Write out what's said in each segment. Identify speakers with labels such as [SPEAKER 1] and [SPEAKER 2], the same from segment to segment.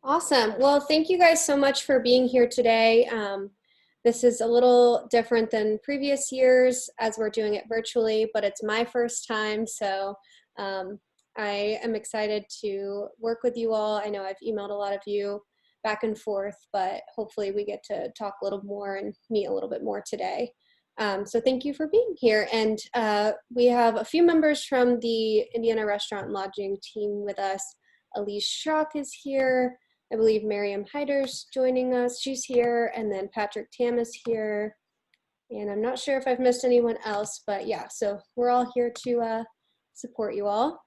[SPEAKER 1] Awesome. Well, thank you guys so much for being here today. This is a little different than previous years as we're doing it virtually, but it's my first time, so um, I am excited to work with you all. I know I've emailed a lot of you back and forth, but hopefully we get to talk a little more and meet a little bit more today. So thank you for being here. And we have a few members from the Indiana Restaurant and Lodging team with us. Elise Schrock is here. I believe Miriam Hyder's joining us. She's here. And then Patrick Tam is here. And I'm not sure if I've missed anyone else, but yeah, so we're all here to support you all.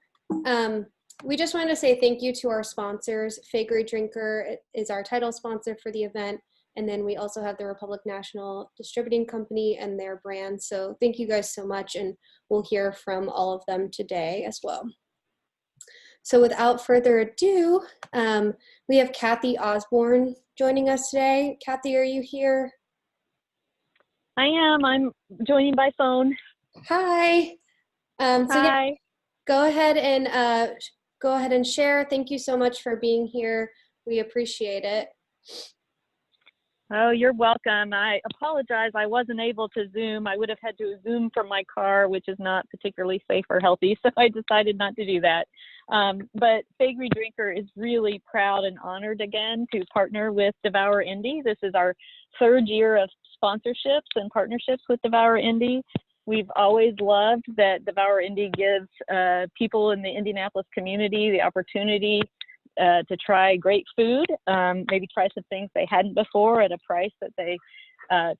[SPEAKER 1] We just wanted to say thank you to our sponsors. Fakery Drinker is our title sponsor for the event. And then we also have the Republic National Distributing Company and their brand. So thank you guys so much. And we'll hear from all of them today as well. So without further ado, we have Kathy Osborne joining us today. Kathy, are you here?
[SPEAKER 2] I am. I'm joining by phone.
[SPEAKER 1] Hi. So
[SPEAKER 2] Hi.
[SPEAKER 1] Yeah, go ahead and share. Thank you so much for being here. We appreciate it.
[SPEAKER 2] Oh, you're welcome. I apologize. I wasn't able to Zoom. I would have had to Zoom from my car, which is not particularly safe or healthy, so I decided not to do that. But Fakery Drinker is really proud and honored again to partner with Devour Indy. This is our third year of sponsorships and partnerships with Devour Indy. We've always loved that Devour Indy gives people in the Indianapolis community the opportunity to try great food, maybe try some things they hadn't before at a price that they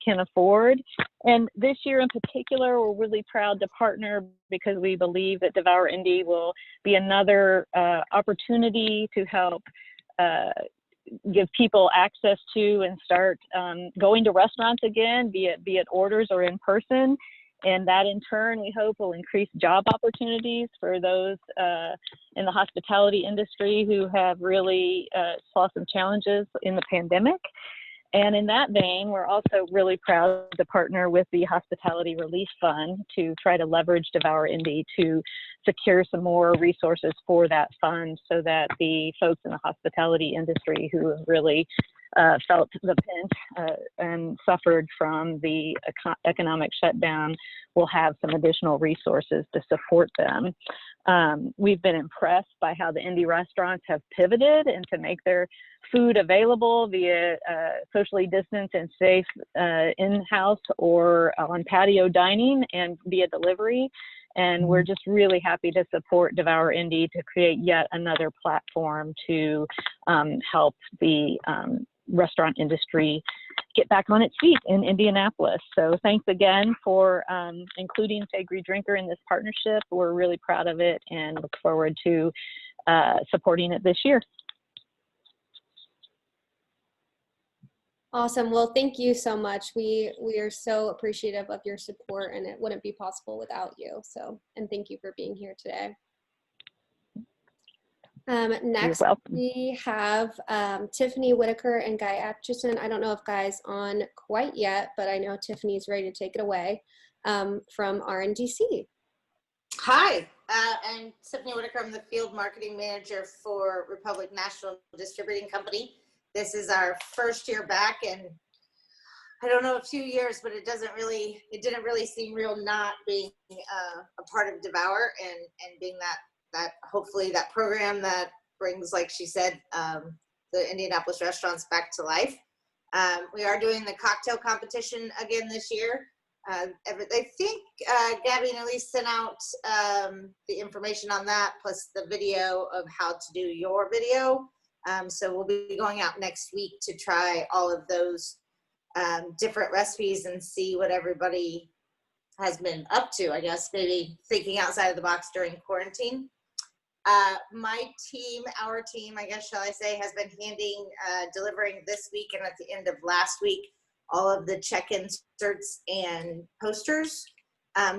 [SPEAKER 2] can afford. And this year in particular, we're really proud to partner because we believe that Devour Indy will be another opportunity to help give people access to and start going to restaurants again, be it orders or in person. And that in turn, we hope will increase job opportunities for those in the hospitality industry who have really saw some challenges in the pandemic. And in that vein, we're also really proud to partner with the Hospitality Relief Fund to try to leverage Devour Indy to secure some more resources for that fund so that the folks in the hospitality industry who have really felt the pinch and suffered from the economic shutdown will have some additional resources to support them. We've been impressed by how the Indy restaurants have pivoted and to make their food available via socially distanced and safe in-house or on patio dining and via delivery. And we're just really happy to support Devour Indy to create yet another platform to help the restaurant industry get back on its feet in Indianapolis. So thanks again for including Fakery Drinker in this partnership. We're really proud of it and look forward to supporting it this year.
[SPEAKER 1] Awesome. Well, thank you so much. We are so appreciative of your support, and it wouldn't be possible without you. So, and thank you for being here today. Next, we have Tiffany Whitaker and Guy Atchison. I don't know if Guy's on quite yet, but I know Tiffany's ready to take it away from RNDC.
[SPEAKER 3] Hi, I'm Tiffany Whitaker. I'm the Field Marketing Manager for Republic National Distributing Company. This is our first year back, and I don't know, a few years, but it didn't really seem real not being a part of Devour and being that hopefully that program that brings, like she said, the Indianapolis restaurants back to life. We are doing the cocktail competition again this year. I think Gabby and Elise sent out the information on that, plus the video of how to do your video. So we'll be going out next week to try all of those different recipes and see what everybody has been up to, I guess, maybe thinking outside of the box during quarantine. Our team, I guess, shall I say, has been delivering this week and at the end of last week, all of the check-in inserts and posters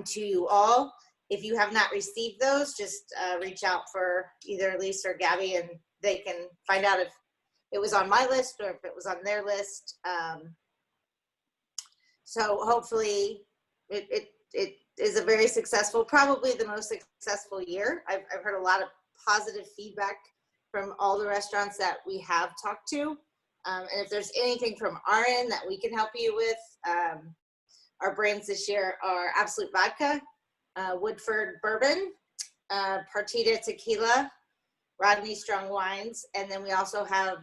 [SPEAKER 3] to you all. If you have not received those, just reach out for either Elise or Gabby, and they can find out if it was on my list or if it was on their list. So hopefully it is a very successful, probably the most successful year. I've heard a lot of positive feedback from all the restaurants that we have talked to. And if there's anything from our end that we can help you with, our brands this year are Absolute Vodka, Woodford Bourbon, Partita Tequila, Rodney Strong Wines, and then we also have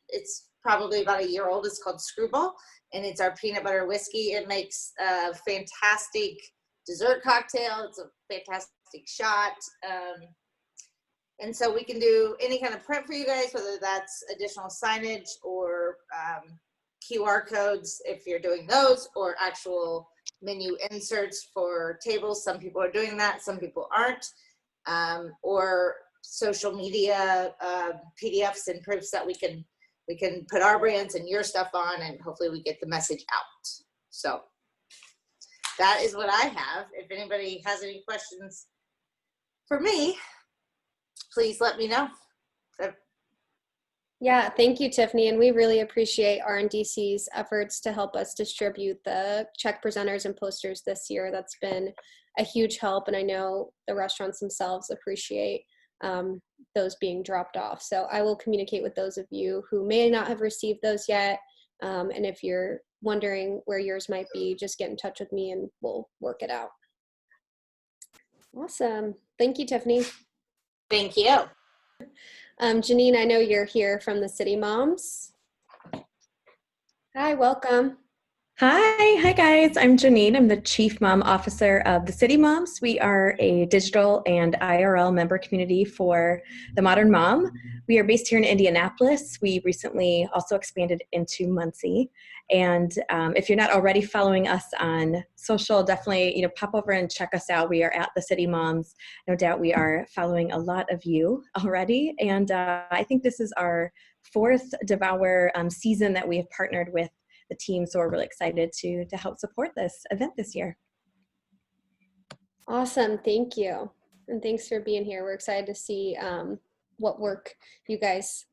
[SPEAKER 3] it's probably about a year old. It's called Screwball, and it's our peanut butter whiskey. It makes a fantastic dessert cocktail. It's a fantastic shot. And so we can do any kind of prep for you guys, whether that's additional signage or QR codes if you're doing those, or actual menu inserts for tables. Some people are doing that, some people aren't. Or social media PDFs and proofs that we can put our brands and your stuff on, and hopefully we get the message out. So that is what I have. If anybody has any questions for me, please let me know.
[SPEAKER 1] Yeah, thank you, Tiffany. And we really appreciate RNDC's efforts to help us distribute the check presenters and posters this year. That's been a huge help. And I know the restaurants themselves appreciate those being dropped off. So I will communicate with those of you who may not have received those yet. And if you're wondering where yours might be, just get in touch with me and we'll work it out. Awesome. Thank you, Tiffany.
[SPEAKER 3] Thank you.
[SPEAKER 1] Janine, I know you're here from the City Moms. Hi, welcome.
[SPEAKER 4] Hi guys. I'm Janine. I'm the Chief Mom Officer of the City Moms. We are a digital and IRL member community for the modern mom. We are based here in Indianapolis. We recently also expanded into Muncie. And if you're not already following us on social, definitely pop over and check us out. We are at the City Moms. No doubt we are following a lot of you already. And I think this is our fourth Devour season that we have partnered with the team, so we're really excited to help support this event this year.
[SPEAKER 1] Awesome, thank you, and thanks for being here. We're excited to see what work you guys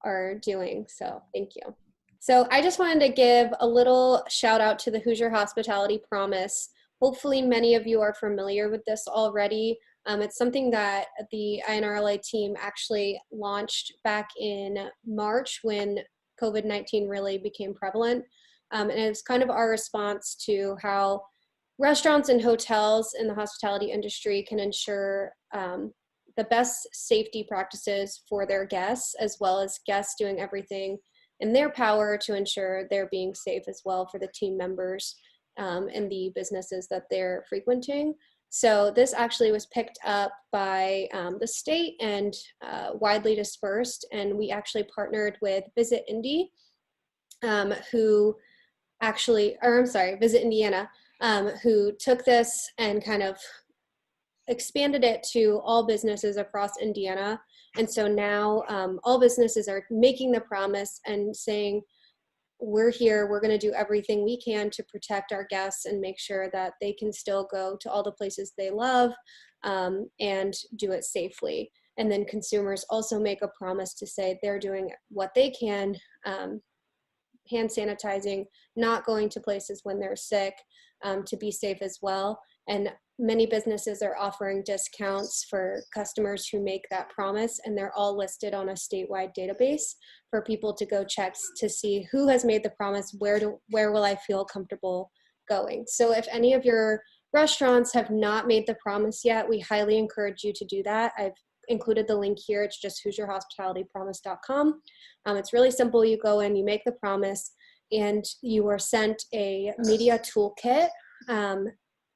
[SPEAKER 1] are doing, so thank you. So I just wanted to give a little shout out to the Hoosier Hospitality Promise. Hopefully many of you are familiar with this already. It's something that the INRLA team actually launched back in March when COVID-19 really became prevalent. And it's kind of our response to how restaurants and hotels in the hospitality industry can ensure the best safety practices for their guests, as well as guests doing everything in their power to ensure they're being safe as well for the team members and the businesses that they're frequenting. So this actually was picked up by the state and widely dispersed, and we actually partnered with Visit Indy, Visit Indiana, who took this and kind of expanded it to all businesses across Indiana. And so now all businesses are making the promise and saying, we're here, we're going to do everything we can to protect our guests and make sure that they can still go to all the places they love and do it safely. And then consumers also make a promise to say they're doing what they can, hand sanitizing, not going to places when they're sick, to be safe as well. And many businesses are offering discounts for customers who make that promise, and they're all listed on a statewide database for people to go check to see who has made the promise, where will I feel comfortable going. So if any of your restaurants have not made the promise yet, we highly encourage you to do that. I've included the link here. It's just HoosierHospitalityPromise.com. It's really simple. You go in, you make the promise, and you are sent a media toolkit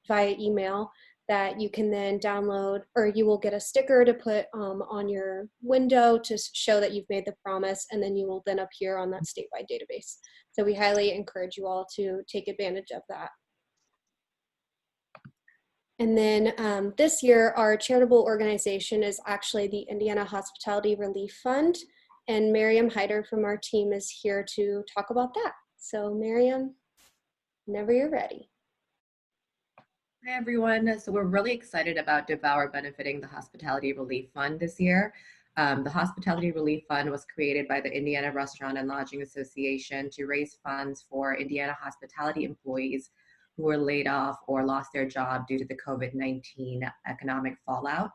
[SPEAKER 1] via email that you can then download, or you will get a sticker to put on your window to show that you've made the promise, and then you will then appear on that statewide database. So we highly encourage you all to take advantage of that. And then this year, our charitable organization is actually the Indiana Hospitality Relief Fund, and Miriam Hyder from our team is here to talk about that. So Miriam, whenever you're ready.
[SPEAKER 5] Hi everyone. So we're really excited about Devour benefiting the Hospitality Relief Fund this year. The Hospitality Relief Fund was created by the Indiana Restaurant and Lodging Association to raise funds for Indiana hospitality employees who were laid off or lost their job due to the COVID-19 economic fallout.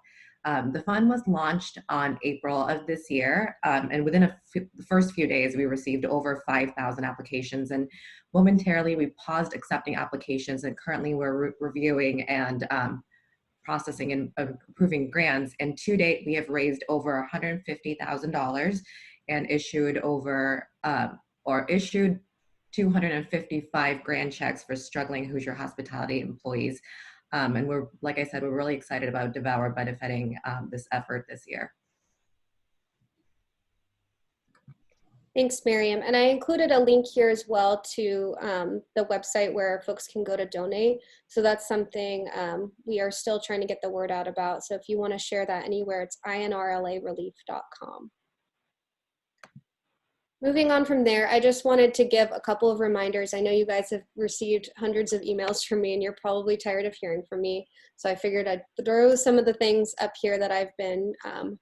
[SPEAKER 5] The fund was launched on April of this year, and within the first few days, we received over 5,000 applications, and momentarily we paused accepting applications, and currently we're reviewing and processing and approving grants. And to date, we have raised over $150,000 and issued issued 255 grant checks for struggling Hoosier hospitality employees. And we're, like I said, we're really excited about Devour benefiting this effort this year.
[SPEAKER 1] Thanks, Miriam. And I included a link here as well to the website where folks can go to donate. So that's something we are still trying to get the word out about. So if you want to share that anywhere, it's inrlarelief.com. Moving on from there, I just wanted to give a couple of reminders. I know you guys have received hundreds of emails from me and you're probably tired of hearing from me. So I figured I'd throw some of the things up here that I've been kind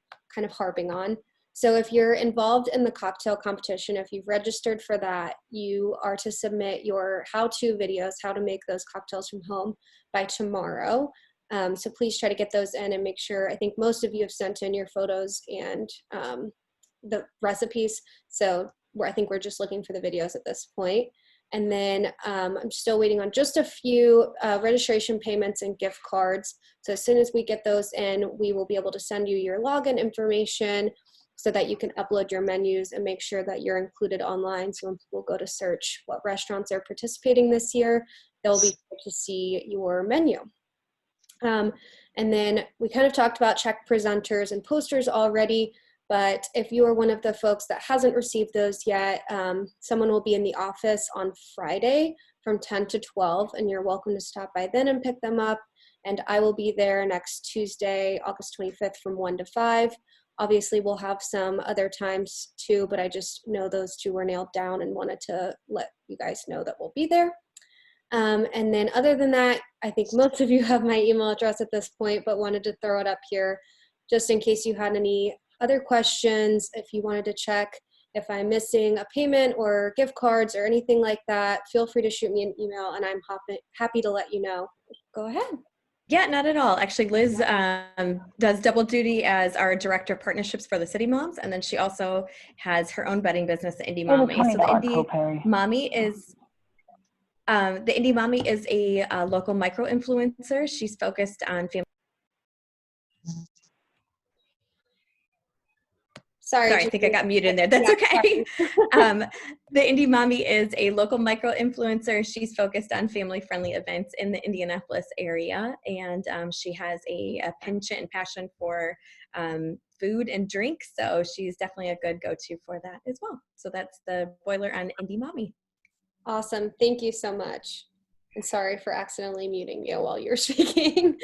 [SPEAKER 1] of harping on. So if you're involved in the cocktail competition, if you've registered for that, you are to submit your how-to videos, how to make those cocktails from home by tomorrow. So please try to get those in and make sure, I think most of you have sent in your photos and the recipes. So I think we're just looking for the videos at this point. And then I'm still waiting on just a few registration payments and gift cards. So as soon as we get those in, we will be able to send you your login information so that you can upload your menus and make sure that you're included online. So when people go to search what restaurants are participating this year, they'll be able to see your menu. And then we kind of talked about check presenters and posters already, but if you are one of the folks that hasn't received those yet, someone will be in the office on Friday from 10 to 12, and you're welcome to stop by then and pick them up. And I will be there next Tuesday, August 25th from 1 to 5. Obviously, we'll have some other times too, but I just know those two were nailed down and wanted to let you guys know that we'll be there. And then other than that, I think most of you have my email address at this point, but wanted to throw it up here just in case you had any other questions. If you wanted to check if I'm missing a payment or gift cards or anything like that, feel free to shoot me an email and I'm happy to let you know. Go ahead.
[SPEAKER 4] Yeah, not at all. Actually, Liz does double duty as our director of partnerships for the City Moms, and then she also has her own bedding business, the Indie Mommy. So the Indie Mommy is a local micro influencer. She's focused on family. Sorry, I think I got muted in there. That's okay. The Indie Mommy is a local micro influencer. She's focused on family-friendly events in the Indianapolis area, and she has a penchant and passion for food and drink, so she's definitely a good go-to for that as well. So that's the boiler on Indie Mommy.
[SPEAKER 1] Awesome. Thank you so much. And sorry for accidentally muting you while you're speaking.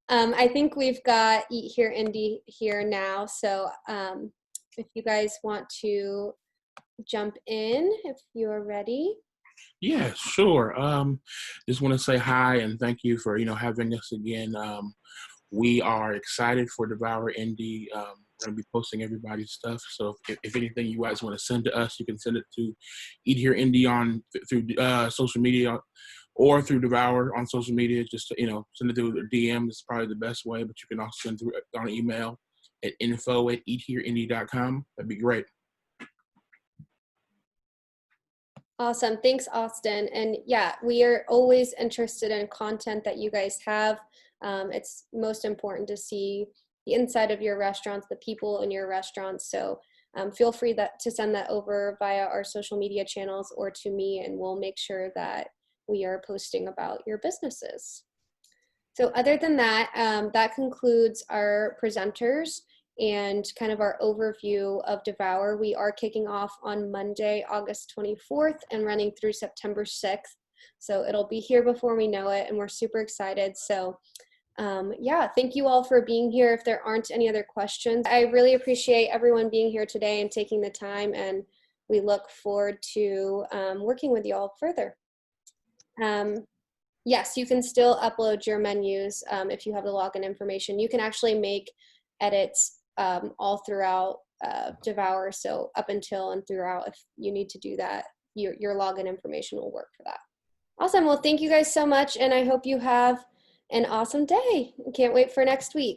[SPEAKER 1] I think we've got Eat Here Indie here now, so if you guys want to jump in, if you're ready.
[SPEAKER 6] Yeah, sure. Just want to say hi and thank you for, having us again. We are excited for Devour Indie. We're going to be posting everybody's stuff. So if anything you guys want to send to us, you can send it to Eat Here Indie through social media or through Devour on social media. Just to, send it through the DM. It's probably the best way, but you can also send through on email at info@eathereindie.com. That'd be great.
[SPEAKER 1] Awesome. Thanks, Austin. And yeah, we are always interested in content that you guys have. It's most important to see the inside of your restaurants, the people in your restaurants. So feel free to send that over via our social media channels or to me, and we'll make sure that we are posting about your businesses. So other than that, that concludes our presenters and kind of our overview of Devour. We are kicking off on Monday, August 24th and running through September 6th. So it'll be here before we know it, and we're super excited. So yeah, thank you all for being here. If there aren't any other questions, I really appreciate everyone being here today and taking the time, and we look forward to working with you all further. Yes, you can still upload your menus if you have the login information. You can actually make edits all throughout Devour, so up until and throughout. If you need to do that, your login information will work for that. Awesome. Well, thank you guys so much, and I hope you have an awesome day. Can't wait for next week.